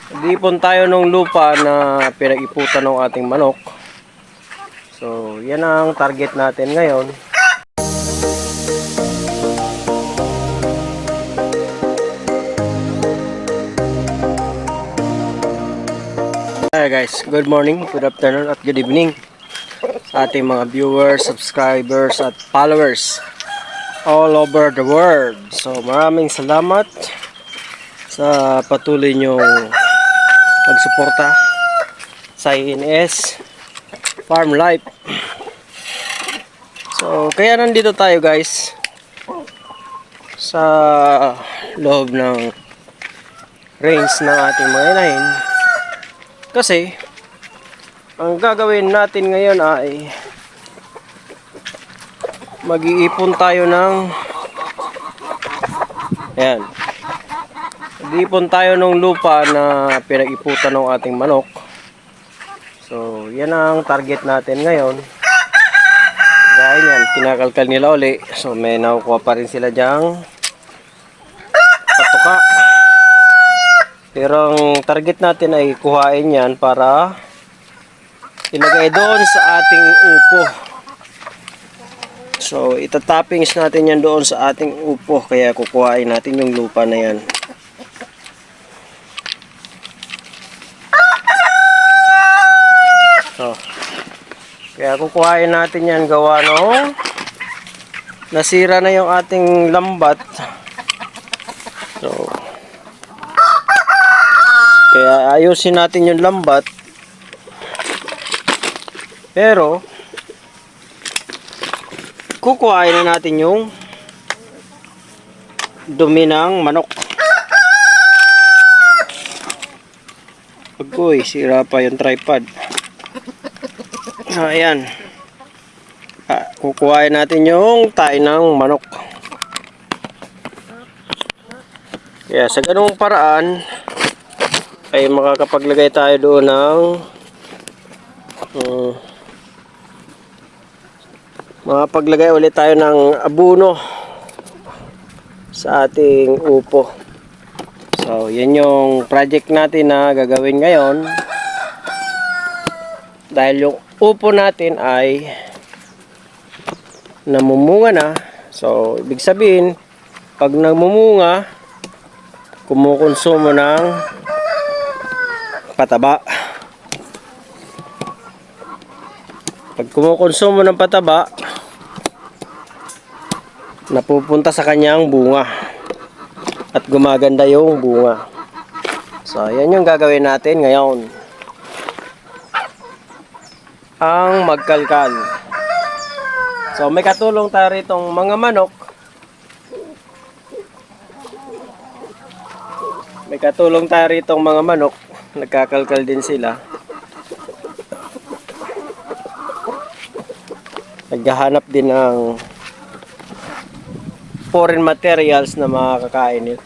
Nag-iipon tayo ng lupa na pinag-iputan ng ating manok. So, yan ang target natin ngayon. Hi guys, good morning, good afternoon at good evening sa ating mga viewers, subscribers at followers all over the world. So, maraming salamat sa patuloy nyong pagsuporta sa INS Farm Life. So, kaya nandito tayo guys sa loob ng range ng ating mga inahin. Kasi ang gagawin natin ngayon ay mag-iipon tayo ng ayan, mag-iipon tayo ng lupa na pinag-iputan ng ating manok. So yan ang target natin ngayon. Dahil yan, kinakalkal nila uli. So may nakukuha pa rin sila dyang patuka. Pero ang target natin ay kuhain yan para ilagay doon sa ating upo. So itatappings natin yan doon sa ating upo. Kaya kukuhain natin yung lupa na yan. So kaya kukuhain natin yan gawa no, nasira na yung ating lambat. So kaya ayusin natin yung lambat. Pero kukuhain na natin yung dumi ng manok. Uy, sira pa yung tripod. Ayan. Kukuhain natin yung tae ng manok. Kaya sa ganung paraan ay makakapaglagay tayo doon ng makapaglagay ulit tayo ng abono sa ating upo. So yan yung project natin na gagawin ngayon. Dahil yung upo natin ay namumunga na. So ibig sabihin pag namumunga, kumukonsumo ng pataba. Pag kumukonsumo ng pataba, napupunta sa kanyang bunga at gumaganda yung bunga. So yan yung gagawin natin ngayon, ang magkalkal. So may katulong tayo ritong mga manok. May katulong tayo ritong mga manok. Nagkakalkal din sila. Naghahanap din ng foreign materials na makakain nila.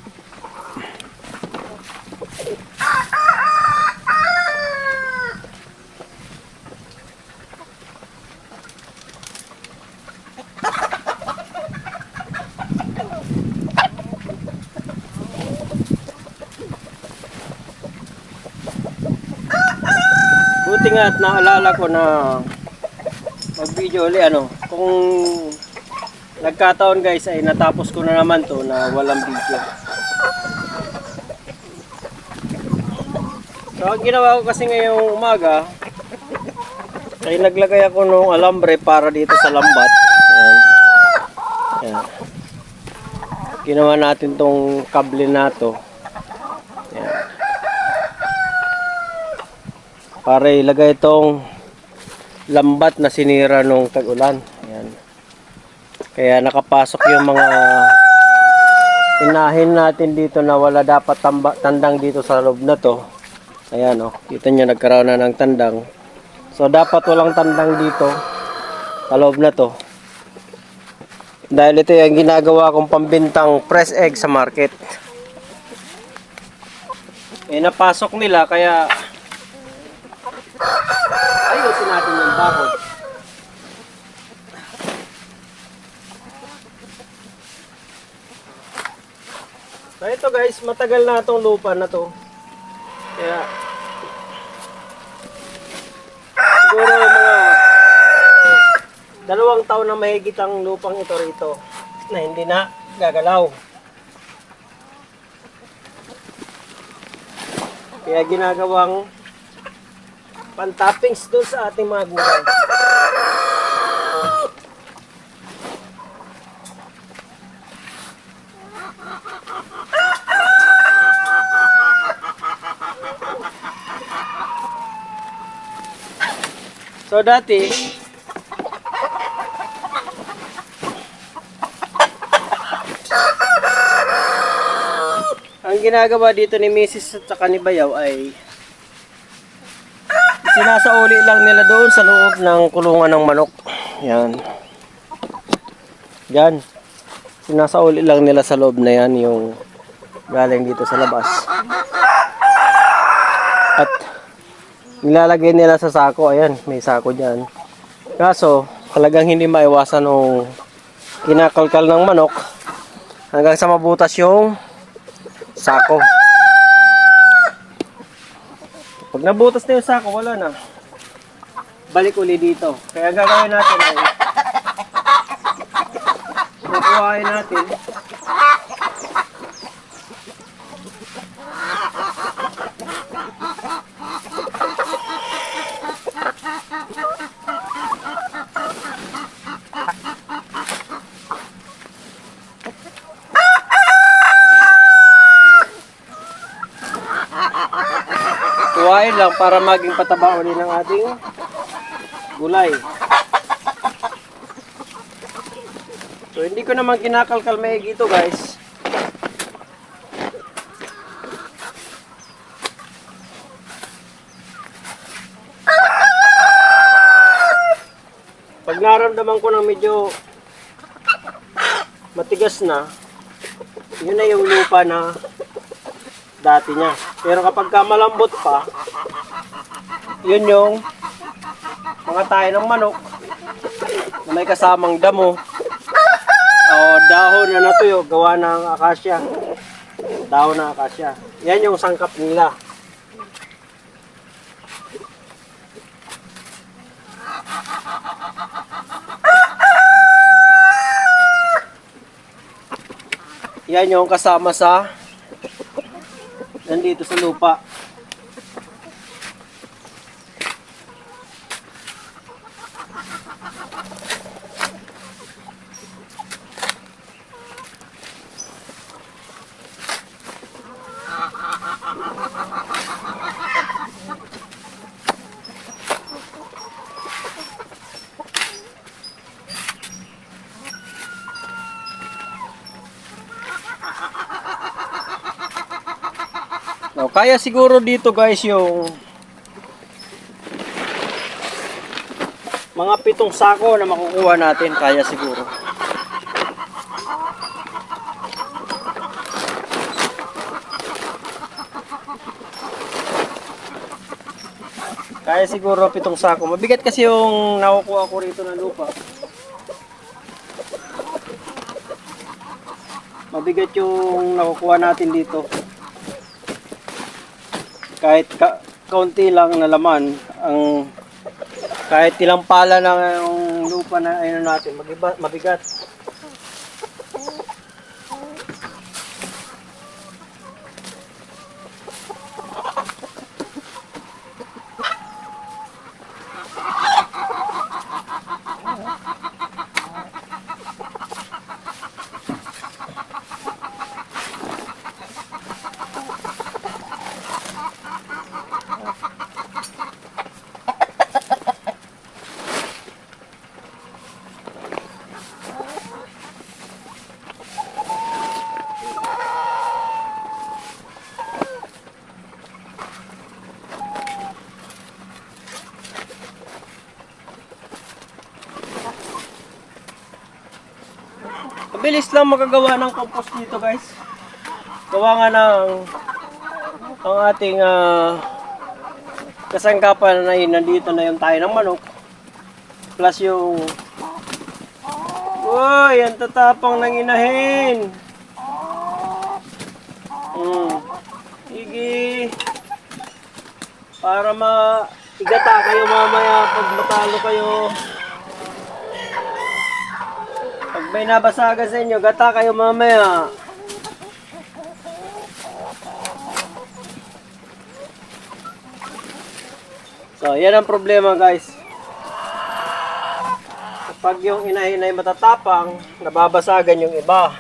Buti nga at naalala ko na mag-video ulit kung nagkataon guys ay natapos ko na naman to na walang video. So ang ginawa ko kasi ngayong umaga ay naglagay ako ng alambre para dito sa lambat. Ayan. Ayan. Ginawa natin tong kable na to. Ayan. Para ilagay itong lambat na sinira nung tag-ulan. Ayan. Kaya nakapasok yung mga inahin natin dito na wala dapat tandang dito sa loob na to. Ayan kita nyo nagkaroon na ng tandang. So dapat walang tandang dito sa loob na to. Dahil ito yung ginagawa kong pambintang press egg sa market. Napasok nila kaya ayusin natin yung bakod. So ito guys, matagal na itong lupa na to. Kaya siguro mga 2 taon na mahigit ang lupang ito rito na hindi na gagalaw. Kaya ginagawang pantoppings doon sa ating mga gulay. So dati, ang ginagawa dito ni Mrs. at saka ni Bayaw ay sinasauli lang nila doon sa loob ng kulungan ng manok. Yan. Yan. Sinasauli lang nila sa loob na yan yung galing dito sa labas. At nilalagay nila sa sako. Ayan, may sako dyan. Kaso, talagang hindi maiwasan ng kinakalkal ng manok hanggang sa mabutas yung sako. Pag nabutas na yung sako, wala na. Balik uli dito. Kaya gagawin natin ay kukuhain natin. Kuhain lang para maging pataba ulit ng ating gulay. So hindi ko naman kinakalkal maigi ito, guys. Pag naramdaman ko ng medyo matigas na, yun na yung lupa na dati niya. Pero kapag malambot pa, yun yung mga tayo ng manok na may kasamang damo o dahon na natuyo gawa ng akasya. Dahon ng akasya. Yan yung sangkap nila. Yan yung kasama sa nandito sa lupa. Now, kaya siguro dito, guys, yung mga 7 sako na makukuha natin, kaya siguro. Kaya siguro 7 sako. Mabigat kasi yung nakukuha ko rito ng lupa. Mabigat yung nakukuha natin dito. Kahit kaunti lang na laman, ang kahit ilang pala na yung lupa na ayun natin, mabigat. Mabilis lang magagawa ng compost dito, guys. Gawa nga ng ang ating kasangkapan na yun, nandito na yung tayo ng manok. Plus yung uy, ang tatapang ng inahin. Sige. Para maigata kayo mamaya pag matalo kayo. Pag may nabasagan sa inyo, gata kayo mamaya. So, yan ang problema guys. Kapag yung inahin ay matatapang, nababasagan yung iba.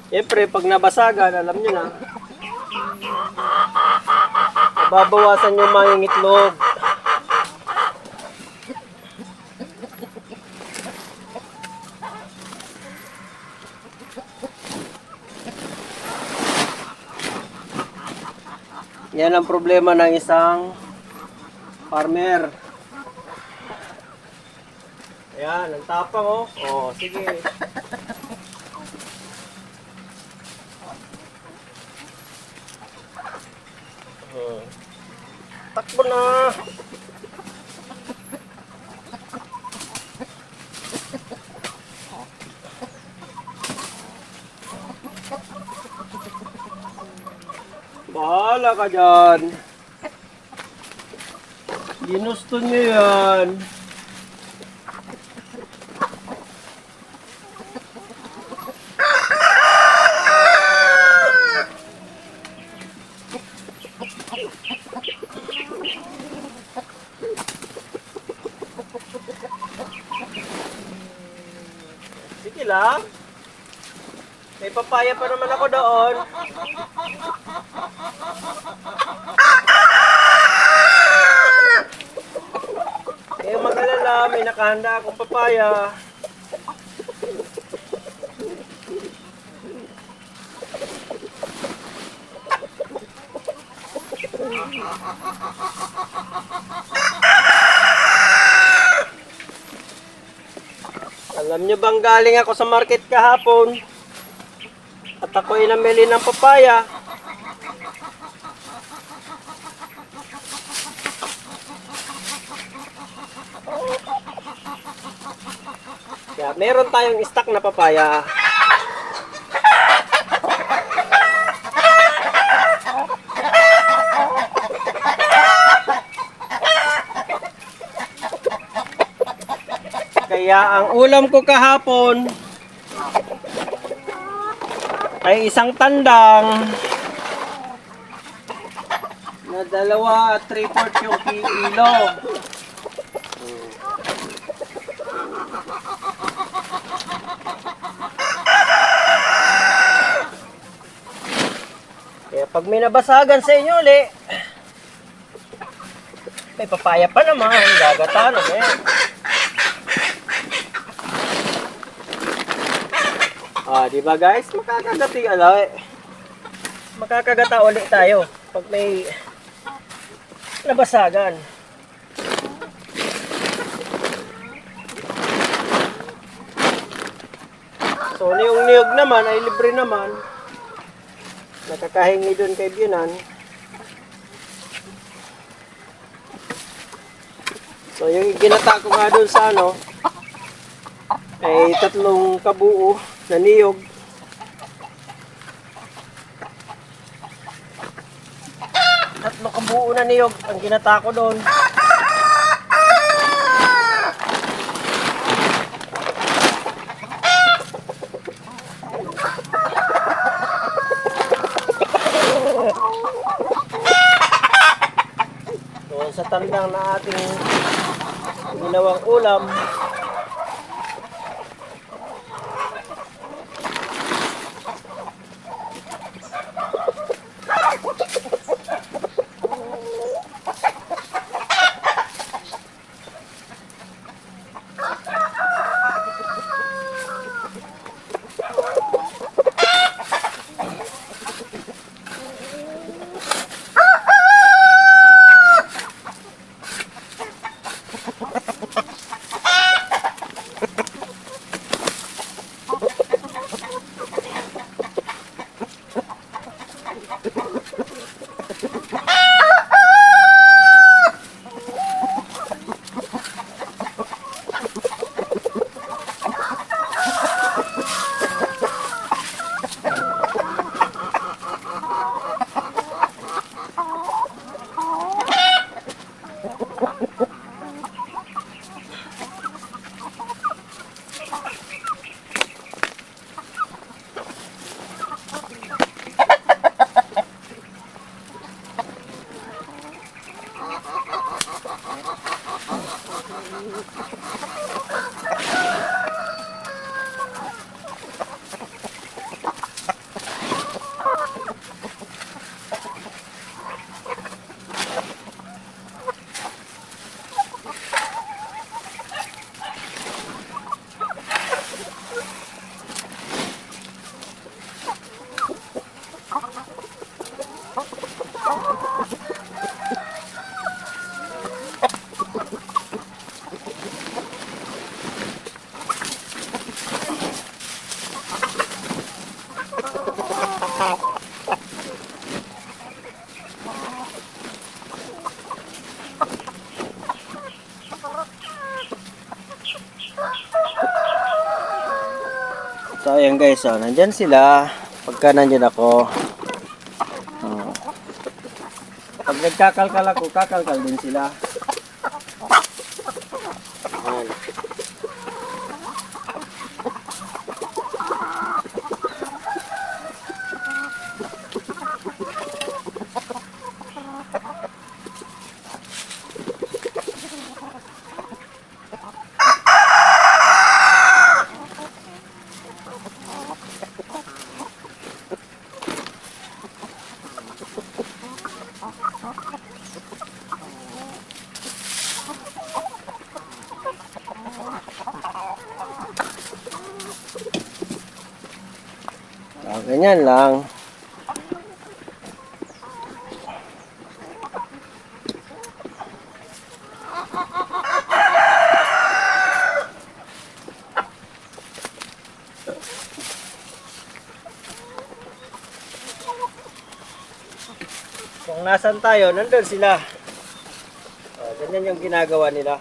Siyempre, pag nabasagan, alam nyo na, nababawasan yung mga itlog. Yan ang problema ng isang farmer. Ayan, ang tapang oh. Oh, sige. Takbo na. Bahala ka dyan. Ginusto nyo yan. Sige lang. May papaya pa naman ako doon. Kaya mag-alala, may nakahanda akong papaya. Alam nyo bang galing ako sa market kahapon at ako'y namili ng papaya. Kaya meron tayong stock na papaya. Kaya ang ulam ko kahapon ay isang tandang na 2 at 3/4 yung kilo. Kaya pag may nabasagan sa inyo ulit, may papaya pa naman, gagata na eh. Di ba guys? Makakagata ulit tayo pag may nabasagan. So, yung niyog naman ay libre naman. Nakakahingi doon kay Biunan. So, yung ginata ko nga doon sa ay 3 kabuo na niyog. Tatlo kabuo na niyog ang ginata ko doon. Doon sa tandang na ating ginawang ulam. So ayan guys, oh, nandyan sila. Pagka nandyan ako, oh, pag nagkakalkal ako, kakalkal din sila. Ayan. So, ganyan lang. Kung nasan tayo, nandun sila. Oh, ganyan yung ginagawa nila.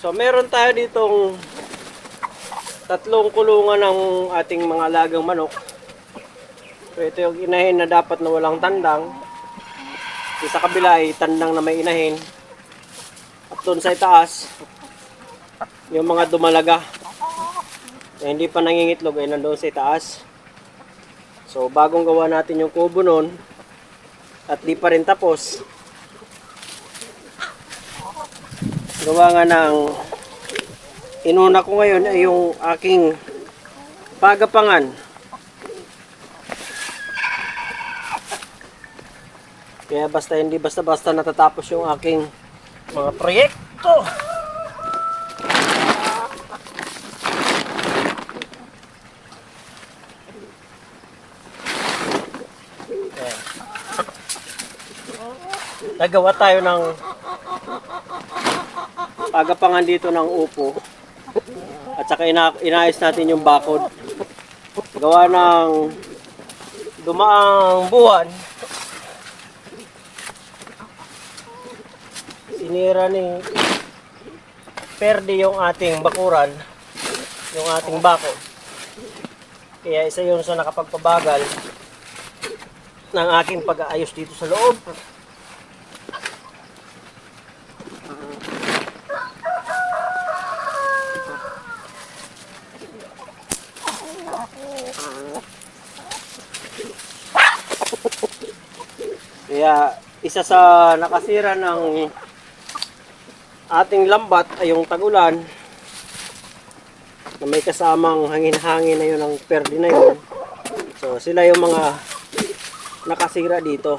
So meron tayo ditong tatlong kulungan ng ating mga alagang manok. So ito yung inahin na dapat na walang tandang. Sa kabila ay tandang na may inahin. At doon sa itaas, yung mga dumalaga na hindi pa nangingitlog ay nandoon sa itaas. So bagong gawa natin yung kubo noon at di pa rin tapos. Gawa nga ng inuna ko ngayon ay yung aking pagapangan. Kaya basta hindi basta-basta natatapos yung aking mga proyekto. Nagawa tayo ng pagapangan dito ng upo at saka inaayos natin yung bakod. Gawa ng dumaang buwan, sinira ni Perdi yung ating bakuran, yung ating bakod. Kaya isa yun sa nakapagpabagal ng aking pag-aayos dito sa loob. Kaya isa sa nakasira ng ating lambat ay yung tagulan na may kasamang hangin-hangin na yun ang Perdi na yun. So sila yung mga nakasira dito.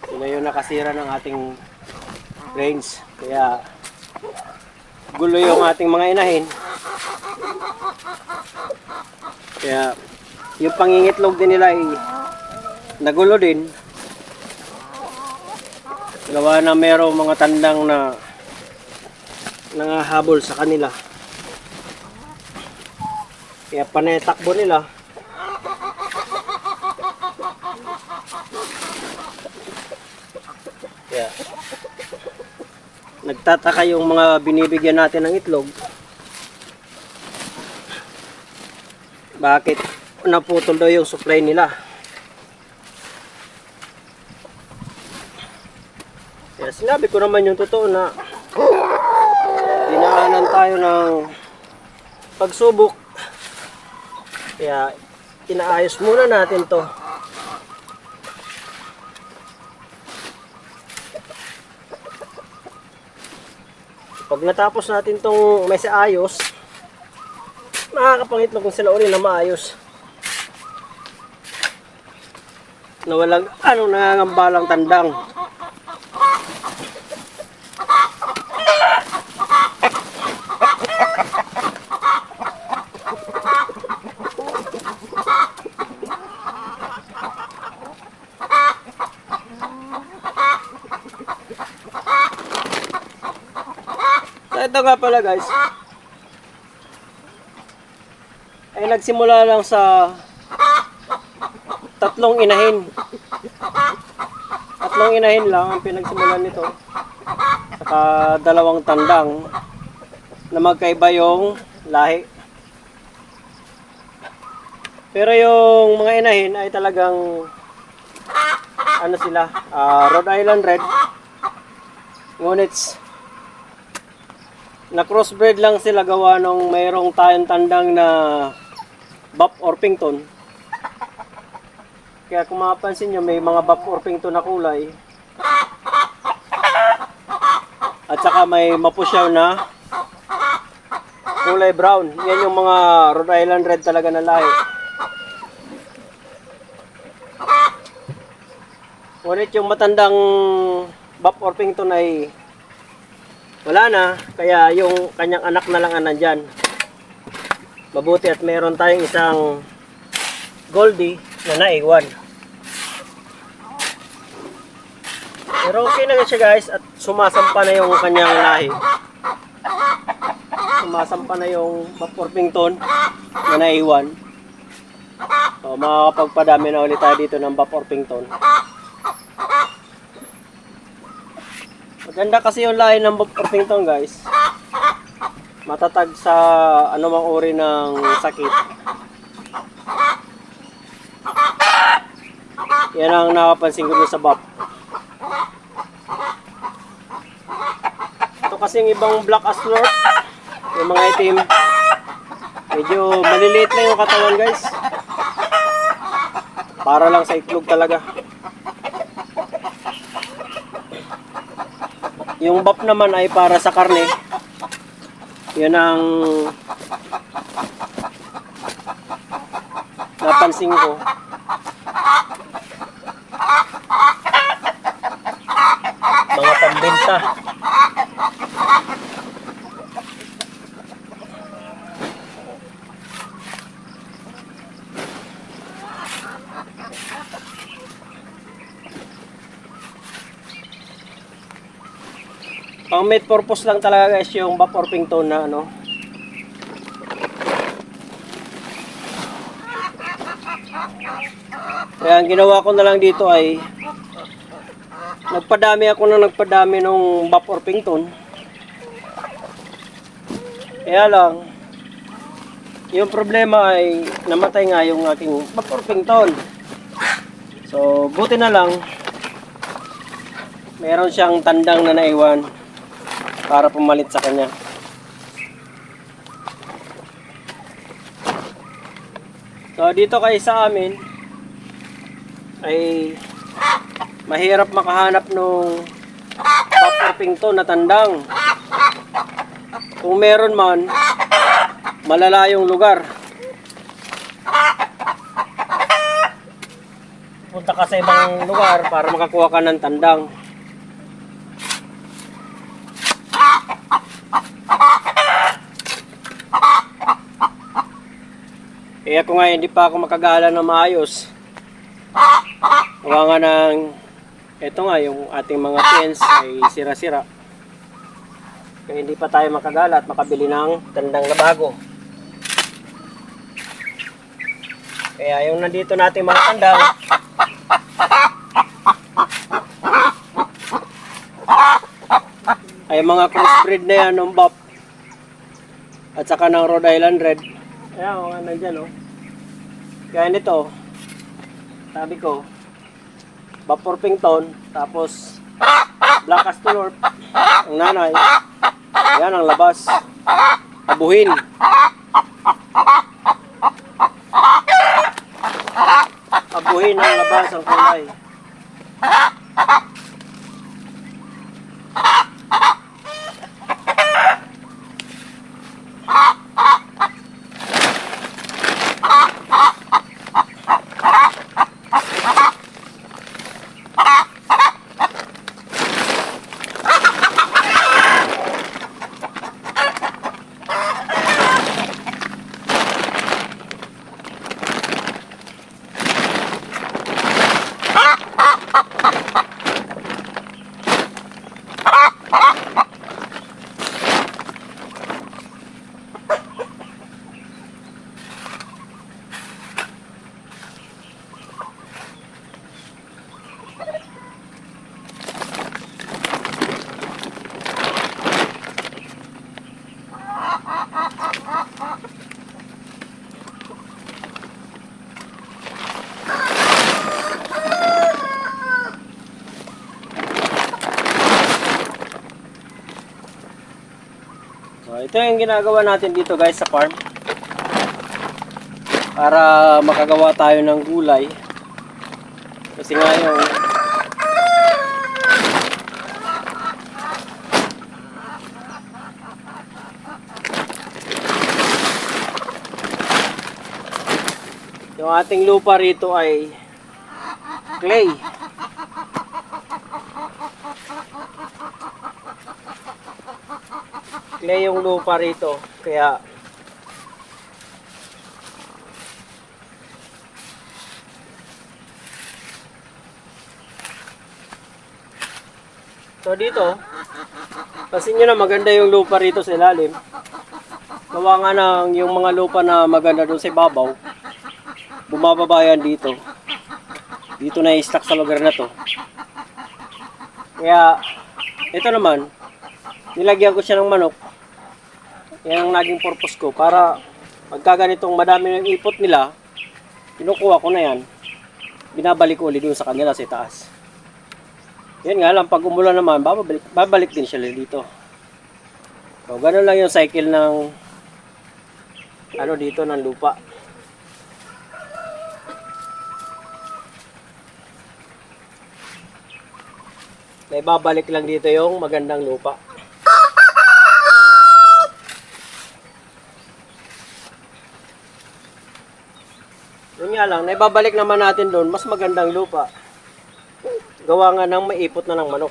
Sila yung nakasira ng ating range. Kaya gulo yung ating mga inahin. Kaya yung pangingitlog din nila ay nagulo din. Gawa na merong mga tandang na nangahabol sa kanila. Kaya panay takbo nila. Kaya nagtataka yung mga binibigyan natin ng itlog. Bakit naputol daw yung supply nila. Kaya sinabi ko naman yung totoo na dinaanan tayo ng pagsubok. Kaya inaayos muna natin to. Pag natapos natin tong may ayos, makakapangitlog kung sila uli na maayos. Na walang nangangambalang tandang. So ito nga pala guys, ay nagsimula lang sa tatlong inahin. Tatlong inahin lang ang pinagsimulan nito. Saka dalawang tandang na magkaiba yung lahi. Pero yung mga inahin ay talagang ano sila, Rhode Island Red. Ngunit na crossbred lang sila gawa nung mayroong tayong tandang na Buff Orpington. Kaya kung mapapansin nyo, may mga Buff Orpington na kulay. At saka may mapusyaw na kulay brown. Yan yung mga Rhode Island Red talaga na lahi. Ngunit yung matandang Buff Orpington ay wala na, kaya yung kanyang anak na lang ang nandyan. Mabuti at meron tayong isang Goldie na naiwan. Pero okay na siya guys, at sumasampa na yung kanyang lahi. Sumasampa na yung Buff Orpington na naiwan. So makakapagpadami na ulit tayo dito ng Buff Orpington. Maganda kasi yung lahi ng Buff Orpington guys. Matatag sa anumang uri ng sakit. Yan ang nakapansin ko sa Buff. Ito kasing ibang Black Aslor, yung mga itim, medyo maliliit lang yung katawan guys. Para lang sa itlog talaga. Yung Buff naman ay para sa karne. Yan ang napansin ko. Mga pambenta. Pang meat purpose lang talaga guys yung Buff Orpington na ano. Kaya ang ginawa ko na lang dito ay nagpadami nung Buff Orpington. Kaya lang yung problema ay namatay nga yung aking Buff Orpington. So buti na lang meron siyang tandang na naiwan para pumalit sa kanya. So dito kay sa amin ay mahirap makahanap nung Buff Orpington na tandang. Kung meron man, malalayong lugar. Punta ka sa ibang lugar para makakuha ka ng tandang. Kaya kung nga hindi pa ako makagala na maayos, gawa nga ng ito nga yung ating mga pens ay sira-sira. Kaya hindi pa tayo makagala at makabili ng tandang na bago. Kaya yung nandito natin mga tandang ay mga crossbreed na yan ng Buff at saka ng Rhode Island Red. Ayan o, nandyan o. Kaya nito, sabi ko, Vapor Pington, tapos Black Astor, ang nanay. Yan ang labas. Abuhin. Abuhin ang labas ang kulay. So, ito yung ginagawa natin dito guys sa farm. Para makagawa tayo ng gulay. Kasi nga yung ating lupa rito ay clay. Clay yung lupa rito, kaya so dito, kasi nyo na maganda yung lupa rito sa ilalim. Gawa nga ng yung mga lupa na maganda doon sa ibabaw, bumababa yan dito. Dito na i-stack sa lugar na to. Kaya ito naman, nilagyan ko siya ng manok. Yan ang naging purpose ko, para pagka ganitong madami ng ipot nila, kinukuha ko na yan, binabalik ko ulit doon sa kanila sa taas. Yan nga lang, pag umulan naman, babalik din siya dito. So, ganun lang yung cycle ng dito ng lupa. May babalik lang dito yung magandang lupa. Yun nga lang, naibabalik naman natin doon, mas magandang lupa. Gawa nga ng maipot na ng manok.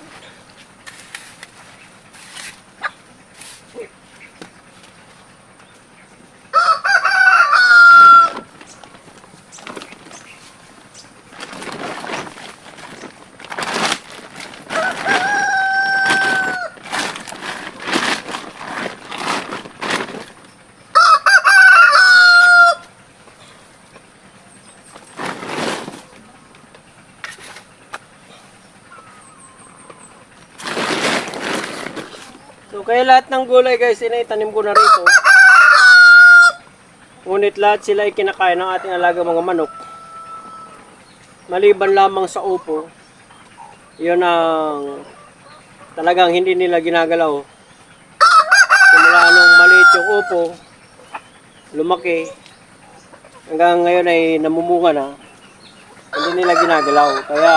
So kaya lahat ng gulay guys, itanim ko na rito. Ngunit lahat sila ay kinakain ng ating alaga mga manok. Maliban lamang sa upo, yun ang talagang hindi nila ginagalaw. Simula nung maliit yung upo, lumaki, hanggang ngayon ay namumunga na, hindi nila ginagalaw. Kaya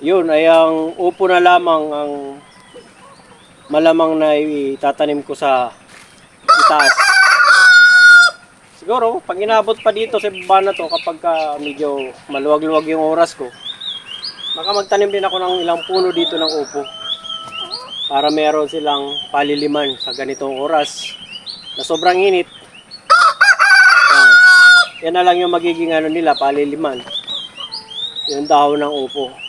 yun ay ang upo na lamang ang malamang na itatanim ko sa itaas. Siguro, pag inabot pa dito sa baba na to, kapag medyo maluwag-luwag yung oras ko, baka magtanim din ako ng ilang puno dito ng upo. Para meron silang paliliman sa ganitong oras na sobrang init. Yan na lang yung magiging nila, paliliman. Yung dahon ng upo.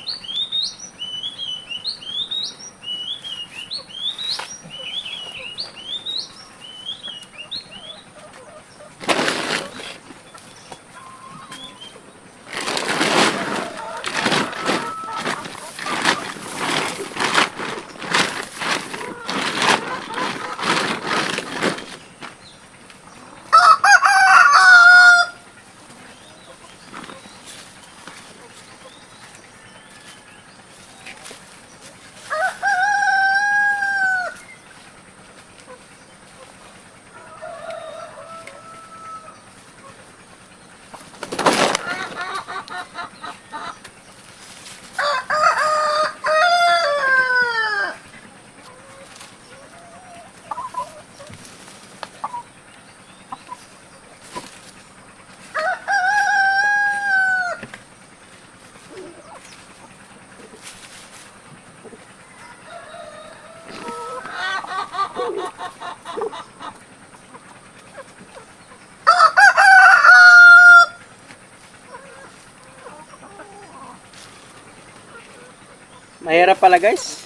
Mahirap pala guys.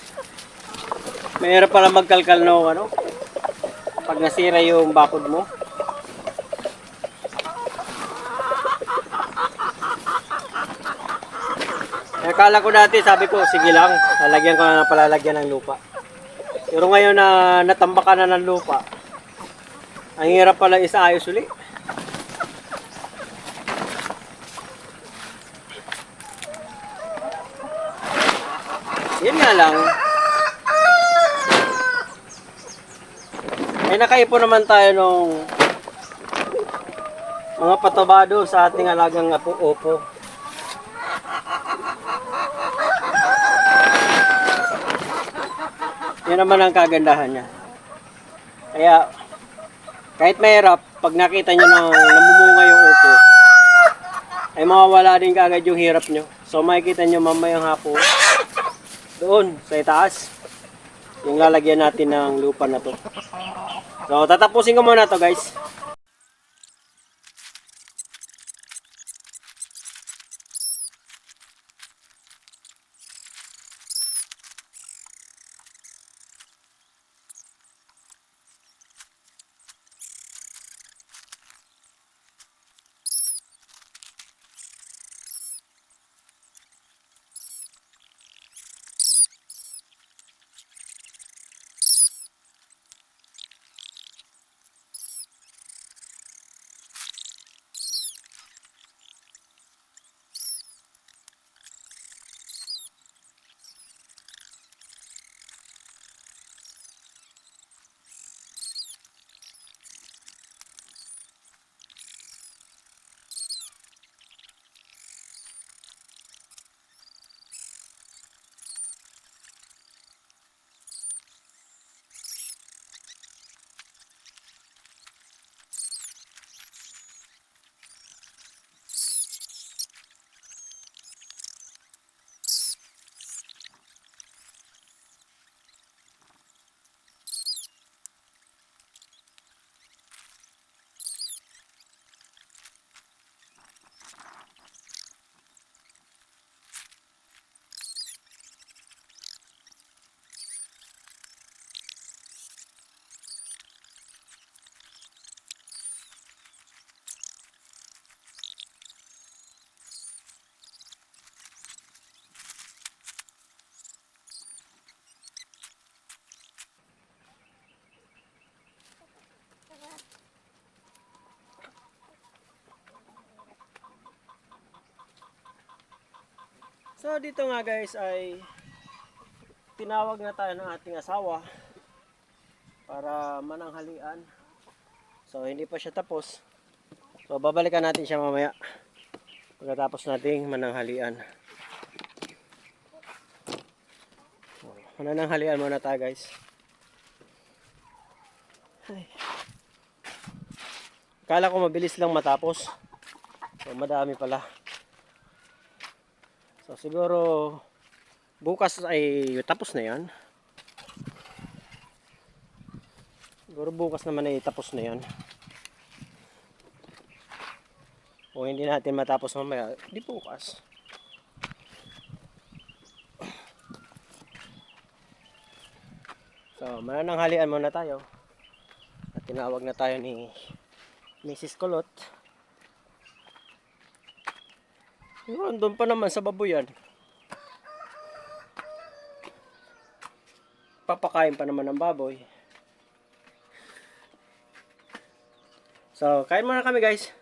Mahirap pala magkalkal no, ano, pag nasira yung bakod mo. Akala ko dati, sabi ko, sige lang, lalagyan ko na ng palalagyan ng lupa. Pero ngayon na natambakan na ng lupa, ang hirap pala isaayos uli. Yun nga lang, ay nakaipon naman tayo nung mga patubado sa ating alagang apo-opo. Yun naman ang kagandahan niya. Kaya, kahit mahirap, pag nakita nyo nang namumunga yung upo, ay mawawala din kaagad yung hirap nyo. So makikita nyo mamayang hapon, doon sa itaas, yung lalagyan natin ng lupa na to. So tatapusin ko muna to guys. So dito nga guys ay tinawag na tayo ng ating asawa para mananghalian. So hindi pa siya tapos. So babalikan natin siya mamaya pagkatapos nating mananghalian. Mananghalian muna tayo guys. Ay. Akala ko mabilis lang matapos. So madami pala. So siguro bukas ay tapos na 'yan. Siguro bukas naman ay tapos na 'yan. O hindi natin matapos mamaya, di bukas. So mananghalian muna tayo. At tinawag na tayo ni Mrs. Kulot. Yun, doon pa naman sa babuyan. Papakain pa naman ng baboy. So, kain muna kami guys.